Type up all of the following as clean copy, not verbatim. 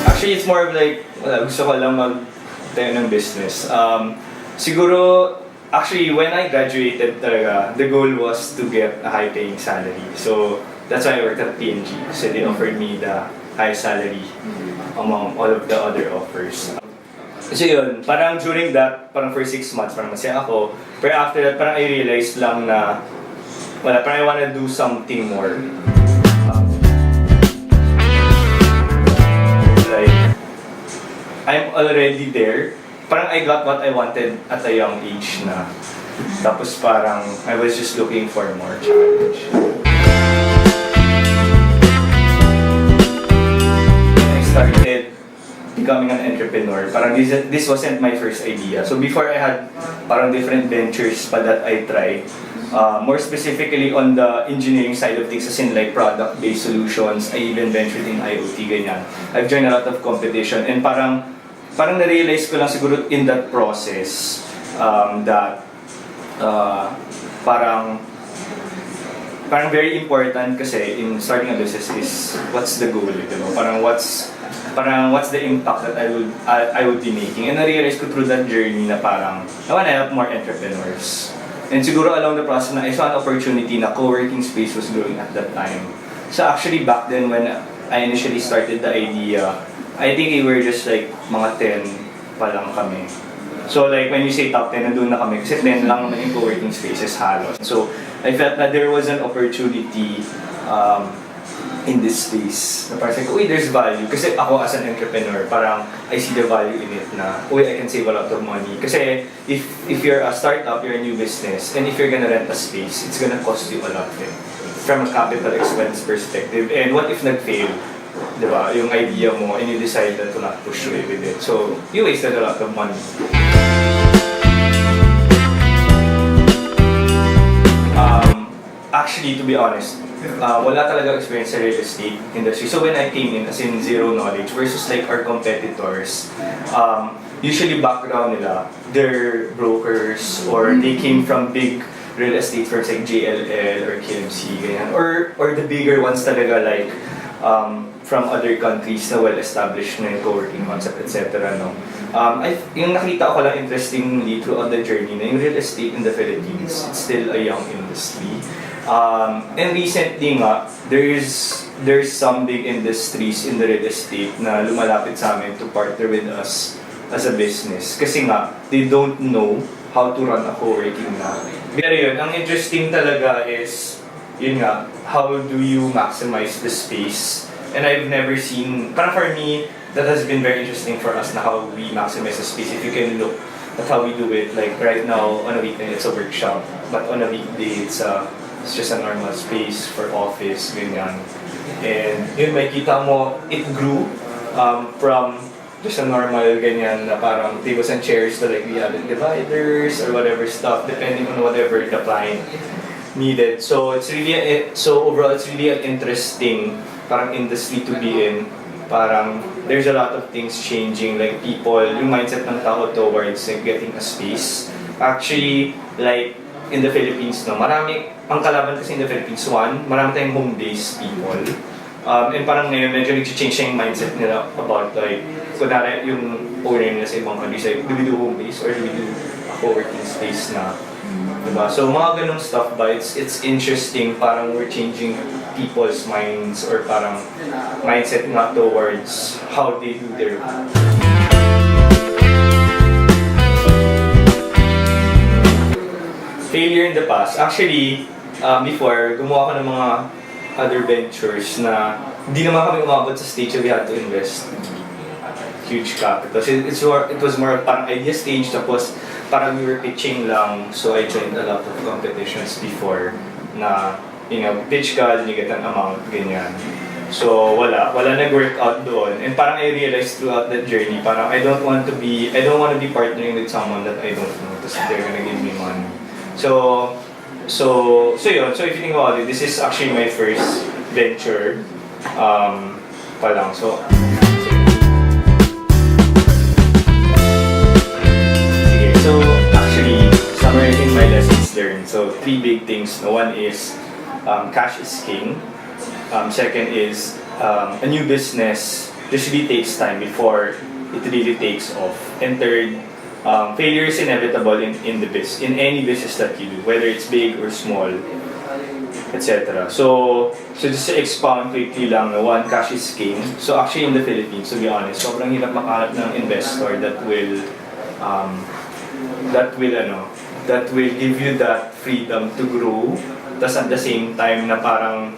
Actually, it's more of like, gusto ko lang mag-tayo ng business. Siguro, actually, when I graduated talaga, the goal was to get a high-paying salary. So, that's why I worked at PNG. So, they offered me the highest salary among all of the other offers. So yun, parang during that, parang for 6 months, parang masaya ako. Pero after that, parang I realized lang na, parang I wanna do something more. I'm already there. Parang I got what I wanted at a young age na. Tapos parang I was just looking for more challenge. When I started becoming an entrepreneur, parang this wasn't my first idea. So before I had parang different ventures pa that I tried. More specifically on the engineering side of things, as in like product-based solutions, I even ventured in IoT, ganyan. I've joined a lot of competition and parang na-realize ko lang siguro in that process that parang very important kasi in starting a business is what's the goal, you know? Parang what's the impact that I would be making. And na-realize ko through that journey na parang I wanna help more entrepreneurs. And siguro along the process na I saw an opportunity na co-working space was growing at that time. So actually back then when I initially started the idea, I think we were just like mga 10 pa lang kami. So like when you say top 10, nandun na kami kasi 10 lang naman yung co-working spaces halos. So I felt that there was an opportunity in this space. Na parang like, uy, there's value. Kasi ako as an entrepreneur, parang I see the value in it na, uy, I can save a lot of money. Kasi if you're a startup, you're a new business, and if you're gonna rent a space, it's gonna cost you a lot from a capital expense perspective. And what if nag-fail? Diba? Yung idea mo, and you decide to not push through with it. So, you wasted a lot of money. Actually, to be honest, wala talaga experience sa real estate industry. So when I came in, as in zero knowledge, versus like our competitors, usually background nila, they're brokers, or they came from big real estate firms like JLL or KMC, ganyan. Or the bigger ones talaga like from other countries na well-established na yung co-working concept, etc. No? Yung nakita ko lang interestingly throughout the journey na yung real estate in the Philippines, it's still a young industry. And recently nga, there's some big industries in the real estate na lumalapit sa amin to partner with us as a business. Kasi nga, they don't know how to run a co-working na. Pero yun, ang interesting talaga is, yun nga, how do you maximize the space? And I've never seen, parang for me, that has been very interesting for us na how we maximize the space. If you can look at how we do it, like right now, on a weekend, it's a workshop. But on a weekday, it's just a normal space for office, ganyan. And yun, makikita mo, it grew from just a normal ganyan na parang tables and chairs to like we have dividers or whatever stuff, depending on whatever the client needed. So it's really, overall, it's really an interesting parang industry to be in. Parang there's a lot of things changing, like people, yung mindset ng tao towards like getting a space. Actually, like in the Philippines, no, marami, ang kalaban kasi in the Philippines, marami tayong home-based people. And parang ngayon, medyo nag-change yung mindset nila about like, kunwari yung owner nila sa ibang countries, like, do we do home-based or do we do a co-working space na? Diba? So mga ganong stuff ba, it's interesting, parang we're changing people's minds or parang mindset nga towards how they do their failure in the past. Actually, before, gumawa ko ng mga other ventures na hindi naman kami umabot sa stage na we had to invest huge capital. So it was more parang idea stage, tapos parang we were pitching lang. So I joined a lot of competitions before na, you know, pitch ka, then you get an amount, ganyan. So wala nag-work out doon. And parang I realized throughout that journey, parang I don't want to be partnering with someone that I don't know, because they're gonna give me money. So yun. So if you think about it, this is actually my first venture. pa lang. So, sige. So, actually, summarizing my lessons learned. So, 3 big things. One is, cash is king. Second is, a new business usually takes time before it really takes off. And third, failure is inevitable in any business that you do, whether it's big or small, etc. So just to expound quickly lang, one, cash is king. So actually in the Philippines, to be honest, sobrang hirap makahanap ng investor that will give you that freedom to grow. Tapos at the same time na parang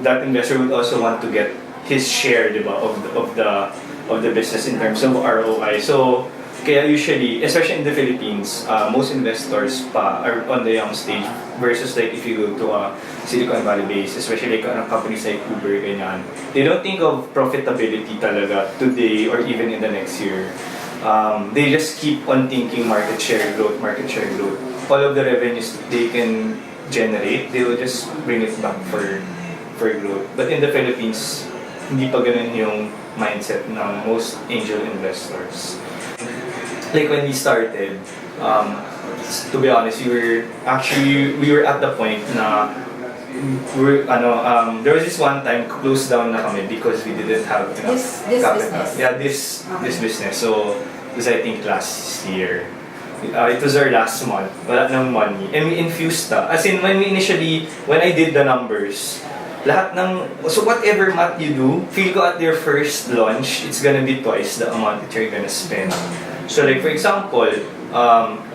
that investor would also want to get his share, diba, of the business in terms of ROI. So kaya usually, especially in the Philippines, most investors pa are on the young stage versus like if you go to a Silicon Valley base, especially like companies like Uber, ganyan. They don't think of profitability talaga today or even in the next year. They just keep on thinking market share growth. All of the revenues they can generate, they will just bring it back for growth. But in the Philippines, hindi pa ganun yung mindset ng most angel investors. Like when we started, to be honest, we were at the point na there was this one time closed down na kami because we didn't have enough capital. Business. Yeah, this business. So it was, I think, last year. It was our last month. Wala nang money. And we infused as in when I did the numbers, lahat ng, so whatever math you do, feel ko at your first launch, it's gonna be twice the amount that you're gonna spend. So like for example,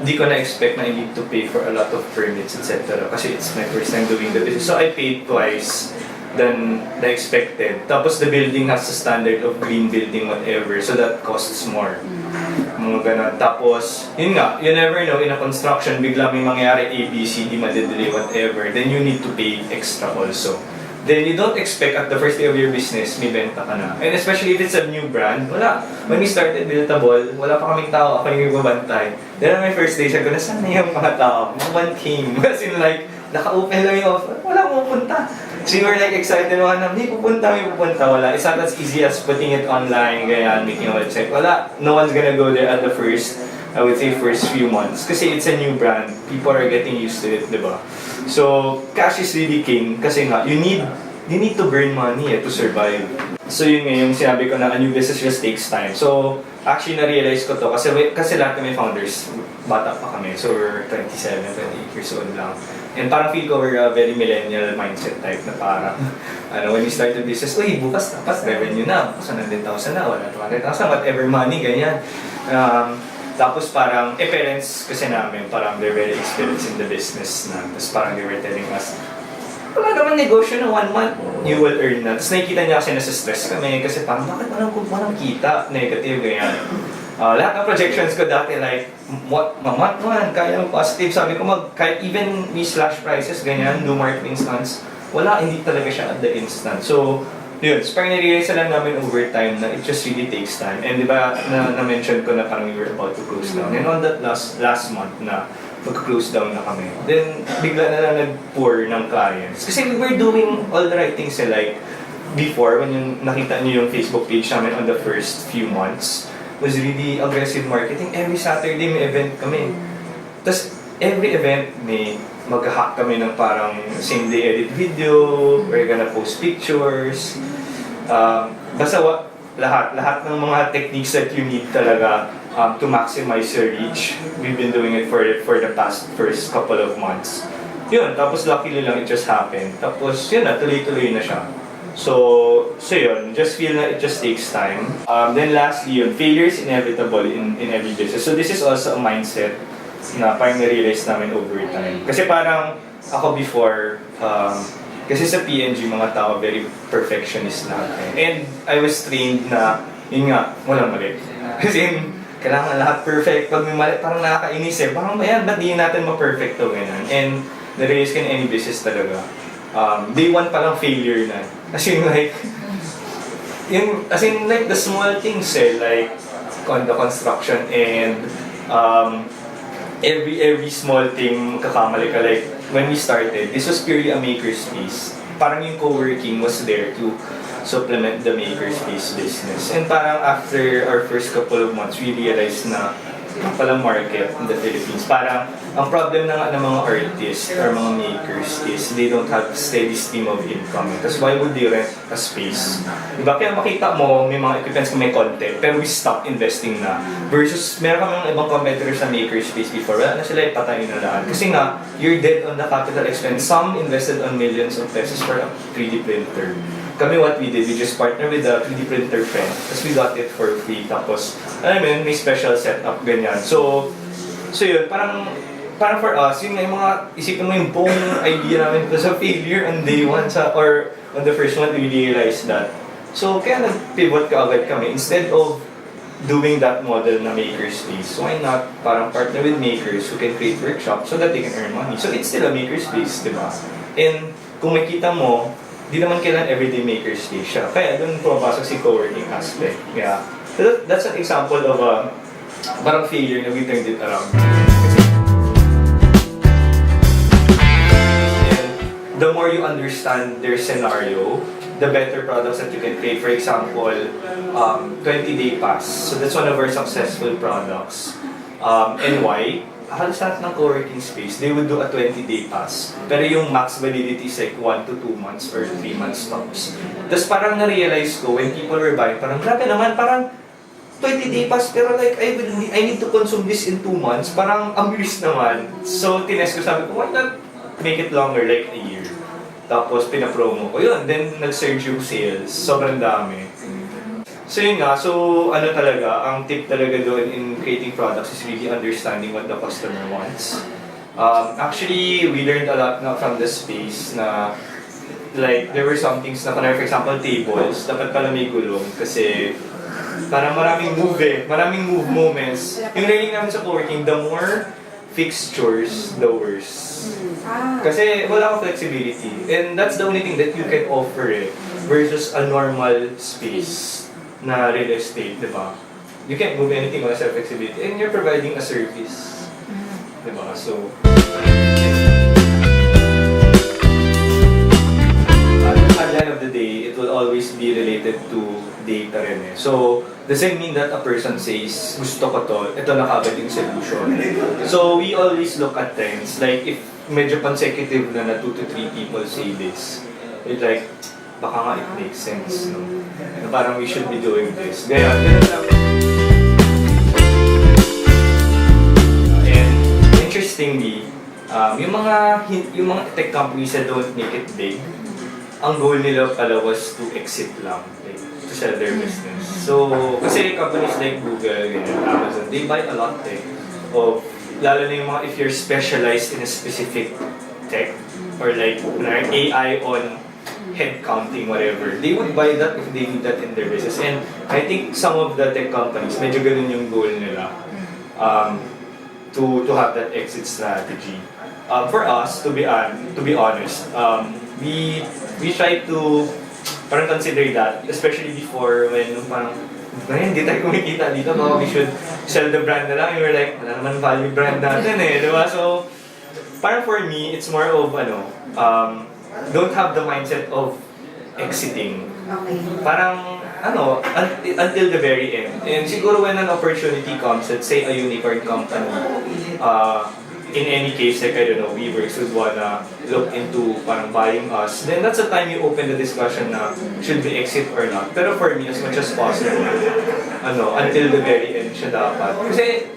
di ko na-expect na I need to pay for a lot of permits, etc. Kasi it's my first time doing the business. So I paid twice than the expected. Tapos the building has the standard of green building, whatever. So that costs more. Mga ganun. Tapos, yun nga, you never know, in a construction, bigla may mangyari A, B, C, D, madedelay, whatever. Then you need to pay extra also. Then you don't expect at the first day of your business, may benta ka na. And especially if it's a new brand, wala. When we started Builtable, wala pa kaming tao, ako yung ibabantay. Then on my first day, sabi ko, nasaan na yung mga tao? No one came. As in like, naka-open lang yung offer, wala akong pupunta. So you were like excited, may pupunta. Wala. It's not as easy as putting it online, ganyan, making a website. Wala. No one's gonna go there at the first, I would say, first few months. Kasi it's a new brand. People are getting used to it, diba? So, cash is really king kasi nga, you need to burn money to survive. So yun nga yung sinabi ko na a new business just takes time. So, actually na-realize ko to kasi lahat ng may founders, bata pa kami. So, we're 27, 28 years old lang. And parang feel ko we're a very millennial mindset type na parang, when we start the business, uy, bukas dapat revenue na, bukas 100,000 na, wala 200,000, whatever money, ganyan. Tapos parang, parents kasi namin, parang they're very experienced in the business na. Tapos parang they were telling us, wala naman negosyo na 1 month, you will earn na. Tapos nakikita niya kasi nasa-stress kami kasi parang, bakit walang kita? Negative, ganyan. Lahat ng projections ko dati, like, month 1, kaya positive. Sabi ko, kahit even we slash prices, ganyan, do marketing stunts, wala, hindi talaga siya at the instant. So, yun, so parang na-realize lang namin over time na it just really takes time. And di ba, na-mention ko na parang we were about to close down. And on that last month na mag-close down na kami, then bigla na lang nag-pour ng clients. Kasi we were doing all the right things like before, when yung nakita niyo yung Facebook page namin on the first few months, was really aggressive marketing. Every Saturday may event kami. Tapos every event may mag-hack kami ng parang same day edit video, we're gonna post pictures. Basta lahat ng mga techniques that you need talaga to maximize your reach. We've been doing it for the past first couple of months. Yun, tapos luckily lang it just happened. Tapos yun na, tuloy-tuloy na siya. So yun, just feel na it just takes time. Then lastly yun, failure is inevitable in every business. So this is also a mindset na parang na-realize namin over time. Kasi parang ako before, kasi sa PNG mga tao very perfectionist lahat. And I was trained na, yun nga, walang mali. Kasi kailangan lahat perfect. Pag may mali, parang nakakainis Parang ba't di natin ma-perfect to, ganyan. And na-realize ka in any business talaga. Day 1 pa lang failure na. As in like the small things like on the construction and every small thing kakamali ka. Like when we started, this was purely a makerspace. parang yung co-working was there to supplement the makerspace business. And parang after our first couple of months, we realized na palang market in the Philippines. Parang ang problem na nga ng mga artists or mga makers is they don't have steady stream of income. Tapos why would they rent a space? Diba? Kaya makita mo may mga equipments na may content pero we stop investing na. Versus meron kami mga ibang competitors sa makerspace before. Wala na sila ipatayin na lahat. Kasi nga, you're dead on the capital expense. Some invested on millions of pesos for a 3D printer. Kami what we did, we just partner with a 3D printer friend. Tapos we got it for free. Tapos, alam mo yun, may special setup, ganyan. So yun, parang for us, yun nga yung mga, isipin mo yung buong idea namin sa failure on day one or on the first one, we realized that. So, kaya nag-pivot ka agad kami. Instead of doing that model na makerspace, why not parang partner with makers who can create workshops so that they can earn money? So, it's still a makerspace, di ba? And kung makita mo, di naman kailan everyday makerspace siya. Kaya doon pumapasok si co-working aspect. Yeah. So that's an example of a parang failure na we turned it around. And the more you understand their scenario, the better products that you can create. For example, 20-day pass. So that's one of our successful products. And why? Halos lahat ng co-working space, they would do a 20-day pass. Pero yung max validity is like 1 to 2 months or 3 months tops. Tapos parang na-realize ko when people were buying, parang grabe naman, parang 20-day pass, pero like, I need to consume this in 2 months. Parang ang bilis naman. So, tinest ko, sabi ko, why not make it longer, like a year? Tapos, pinapromo ko. Yun, then nag-surge yung sales. Sobrang dami. So yun nga, so ano talaga, ang tip talaga doon in creating products is really understanding what the customer wants. Actually, we learned a lot na from the space na like, there were some things na, for example, tables, dapat pala may gulong kasi parang maraming move moments. Yung learning namin sa co-working, the more fixtures, the worse. Kasi wala kang flexibility. And that's the only thing that you can offer versus a normal space na real estate, di ba? You can't move anything wala sa flexibility. And you're providing a service. Di ba? So, at the end of the day, it will always be related to data rin eh. So, doesn't mean that a person says, gusto ko to, ito na kagad yung solution. So, we always look at trends. Like, if medyo consecutive na 2 to 3 people say this, it's like, baka nga it makes sense, no? Na parang we should be doing this. Ganyan lang. And interestingly, yung mga tech companies that don't make it big, ang goal nila pala was to exit lang, like, to sell their business. So, kasi companies like Google, Amazon, they buy a lot of, lalo na yung mga, if you're specialized in a specific tech, or like AI on head counting, whatever, they would buy that if they need that in their business. And I think some of the tech companies, medyo ganun yung goal nila, to have that exit strategy. For us, to be honest, we try to parang consider that, especially before when parang hindi tayo kumikita dito, no? We should sell the brand na lang. And we're like, wala naman value brand natin diba? So, parang for me, it's more of don't have the mindset of exiting. Okay. Parang, until the very end. And siguro when an opportunity comes, let's say a unicorn company, in any case, like, I don't know, Weavers would wanna look into parang buying us, then that's the time you open the discussion na should we exit or not. Pero for me, as much as possible, until the very end siya dapat. Kasi,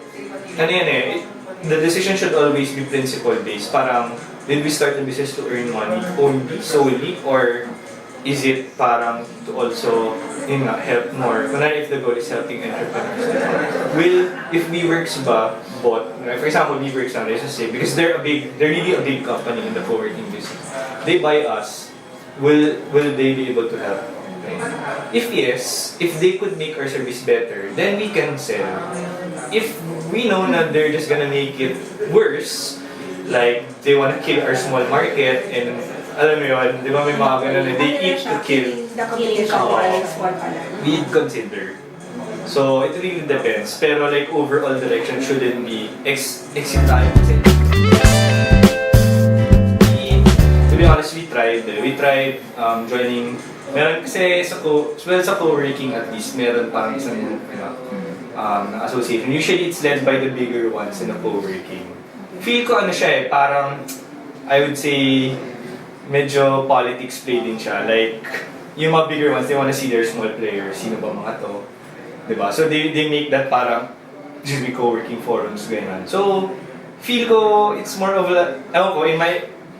the decision should always be principle-based. Parang, did we start the business to earn money only, solely, or is it parang to also help more? Kunwari, if the goal is helping entrepreneurs, if WeWorks ba bought, for example, WeWorks na, let's just say, because they're really a big company in the co-working business, they buy us, will they be able to help? If yes, if they could make our service better, then we can sell. If we know that they're just gonna make it worse, like they wanna kill our small market, and alam mo yun, di ba may mga ganun na they eat to kill. We'd consider. So it really depends. Pero like overall direction shouldn't be exit tayo. Kasi be honest, we tried. We tried joining. Meron kasi sa co-working at least, meron parang isang association. Usually it's led by the bigger ones in the co-working. Feel ko ano siya parang I would say medyo politics play din siya. Like, yung mga bigger ones, they wanna see their small players. Sino ba mga to? Diba? So they make that parang just be co-working forums, ganyan. So, feel ko it's more of a, ewan ko,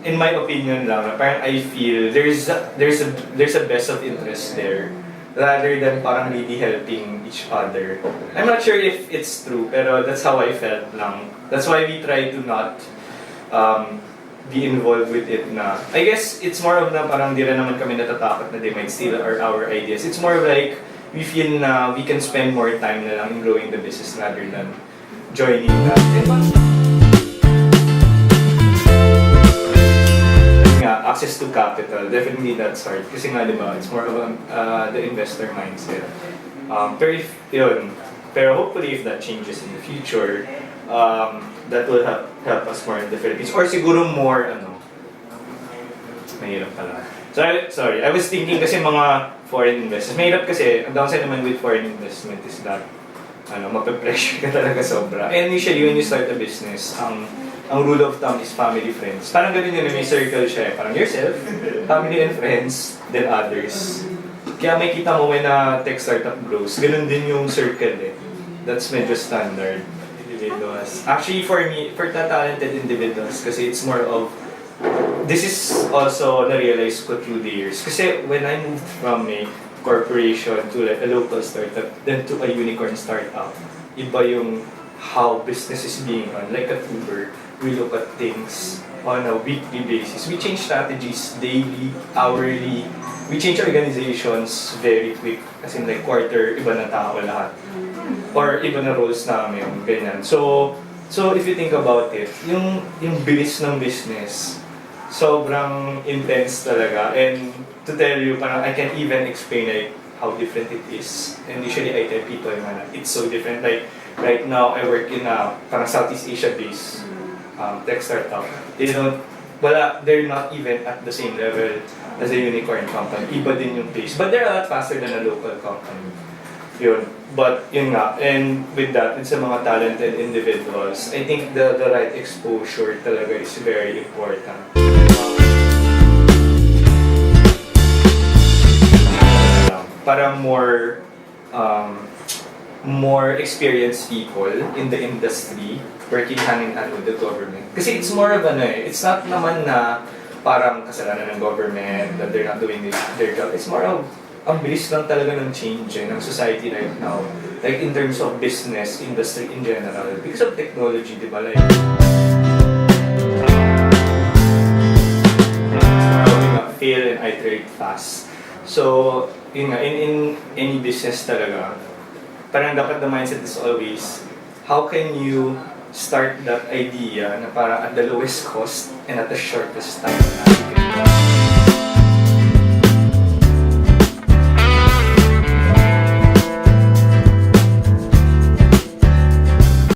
in my opinion lang, parang I feel there's a best of interest there rather than parang really helping each other. I'm not sure if it's true, pero that's how I felt lang. That's why we try to not be involved with it na. I guess it's more of na parang di rin naman kami natatakot na they might steal our ideas. It's more of like we feel na we can spend more time na lang in growing the business rather than joining that. Access to capital, definitely that's hard. Kasi nga, di ba, it's more of the investor mindset. Pero hopefully if that changes in the future, that will help us more in the Philippines. Or siguro more, mahirap pala. Sorry, I was thinking kasi mga foreign investors. Mahirap kasi, ang downside naman with foreign investment is that, mape-pressure ka talaga sobra. And usually when you start a business, ang rule of thumb is family, friends. Parang ganun yun, may circle siya. Parang yourself, family and friends, then others. Kaya may kita mo when tech startup grows, ganun din yung circle eh. That's medyo standard. Individuals. Actually, for me, for talented individuals, kasi it's more of, this is also na-realize ko through the years. Kasi when I moved from a corporation to like a local startup, then to a unicorn startup, iba yung how business is being run. Like at Uber, we look at things on a weekly basis. We change strategies daily, hourly. We change organizations very quick. As in like quarter, iba na tao lahat. Or iba na roles namin, ganyan. So if you think about it, yung bilis ng business, sobrang intense talaga. And to tell you, parang I can't even explain like how different it is. And usually I tell people na it's so different. Like right now, I work in a parang Southeast Asia-based tech startup. They're not even at the same level as a unicorn company. Iba din yung pace. But they're a lot faster than a local company. Yun. But yun nga, and with that, it's sa mga talented individuals, I think the right exposure talaga is very important. Parang more experienced people in the industry working hand in hand with the government. Kasi it's more of it's not naman na parang kasalanan ng government that they're not doing their job. It's more of ang bilis lang talaga ng change ng society right now. Like in terms of business, industry in general. Because of technology, di ba? Like, fail and iterate fast. So, yun nga, in any business talaga, parang dapat the mindset is always, how can you start that idea na para at the lowest cost and at the shortest time na